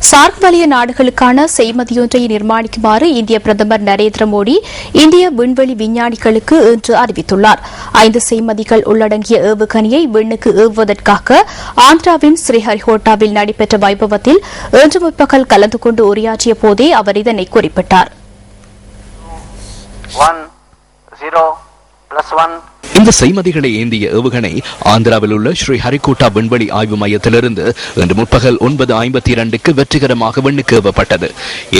SAARC வலய நாடுகளுக்கான செய்மதியொன்றை நிர்மாணிக்குமாறு இந்திய பிரதமர் நரேந்திர மோடி இந்திய விண்வெளி விஞ்ஞானிகளுக்கு இன்று அறிவித்துள்ளார். 5 செய்மதிகள் உள்ளடங்கிய ஏவுகணையை விண்ணுக்கு ஏவுவதற்காக ஆந்திராவின் ஸ்ரீஹரிகோட்டாவில் நடைபெற்ற வைபவத்தில் இன்று முற்பகல் கலந்து கொண்டு உரையாற்றிய போதே அவர் இதனை குறிப்பிட்டார். இந்த செய்மதிகளை ஏந்திய ஏவுகணை ஆந்திராவில் உள்ள ஸ்ரீஹரிகோட்டா விண்வெளி ஆய்வு மையத்திலிருந்து இன்று முற்பகல் 9:52க்கு வெற்றிகரமாக விண்ணுக்கு ஏவப்பட்டது.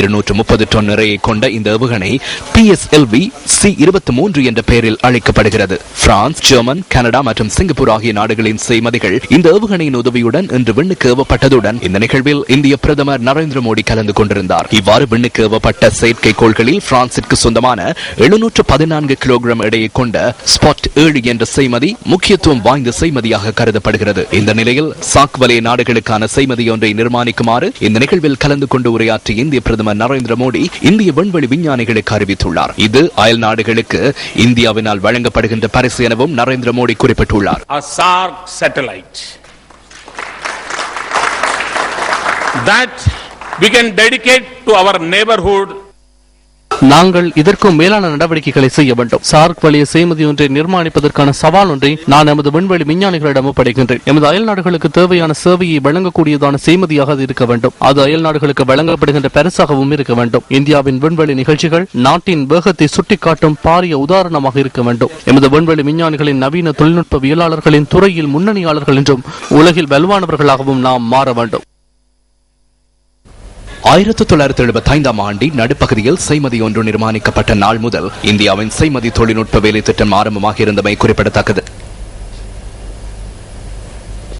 230 டன் நிறையை கொண்ட இந்த ஏவுகணை PSLV C-23 என்ற பெயரில் அழைக்கப்படுகிறது. பிரான்ஸ், ஜெர்மன், கனடா மற்றும் சிங்கப்பூர் ஆகிய நாடுகளின் செய்மதிகள் இந்த ஏவுகணையின் உதவியுடன் இன்று விண்ணுக்கு ஏவப்பட்டதுடன் இந்த நிகழ்வில் இந்திய பிரதமர் நரேந்திர மோடி கலந்து கொண்டிருந்தார். இவ்வாறு விண்ணுக்கு ஏவப்பட்ட செயற்கைக்கோள்களில் பிரான்சிற்கு சொந்தமான 714 கிலோகிராம் எடையை கொண்ட ஸ்பாட் 7 என்ற செய்மதி முக்கியத்துவம் வாய்ந்த செய்மதியாக கருதப்படுகிறது. இந்த நிலையில் சார்க் வலய நாடுகளுக்கான செய்மதி ஒன்றை நிர்மாணிக்குமாறு இந்த நிகழ்வில் கலந்து கொண்டு உரையாற்றிய இந்திய பிரதமர் நரேந்திர மோடி இந்திய விண்வெளி விஞ்ஞானிகளுக்கு அறிவித்துள்ளார். இது அயல் நாடுகளுக்கு இந்தியாவினால் வழங்கப்படுகின்ற பரிசு எனவும் நரேந்திர மோடி குறிப்பிட்டுள்ளார். A SARC satellite that we can dedicate to our neighborhood. நாங்கள் இதற்கும் மேலான நடவடிக்கைகளை செய்ய வேண்டும். சார்க் வழிய செய்மதி ஒன்றை நிர்மாணிப்பதற்கான சவால் ஒன்றை நான் எமது விண்வெளி விஞ்ஞானிகளிடம் ஒப்படைக்கின்றேன். எமது அயல் நாடுகளுக்கு தேவையான சேவையை வழங்கக்கூடியதான செய்மதியாக அது இருக்க வேண்டும். அது அயல் நாடுகளுக்கு வழங்கப்படுகின்ற பரிசாகவும் இருக்க வேண்டும். இந்தியாவின் விண்வெளி நிகழ்ச்சிகள் நாட்டின் வேகத்தை சுட்டிக்காட்டும் பாரிய உதாரணமாக இருக்க வேண்டும். எமது விண்வெளி விஞ்ஞானிகளின் நவீன தொழில்நுட்பவியலாளர்களின் துறையில் முன்னணியாளர்கள் என்றும் உலகில் வலுவானவர்களாகவும் நாம் மாற வேண்டும். 1975 ஆண்டின் நடுப்பகுதியில் செய்மதி ஒன்று நிர்மாணிக்கப்பட்ட நாள் முதல் இந்தியாவின் செய்மதி தொழில்நுட்ப வேலை திட்டம் ஆரம்பமாக இருந்தமை குறிப்பிடத்தக்கது.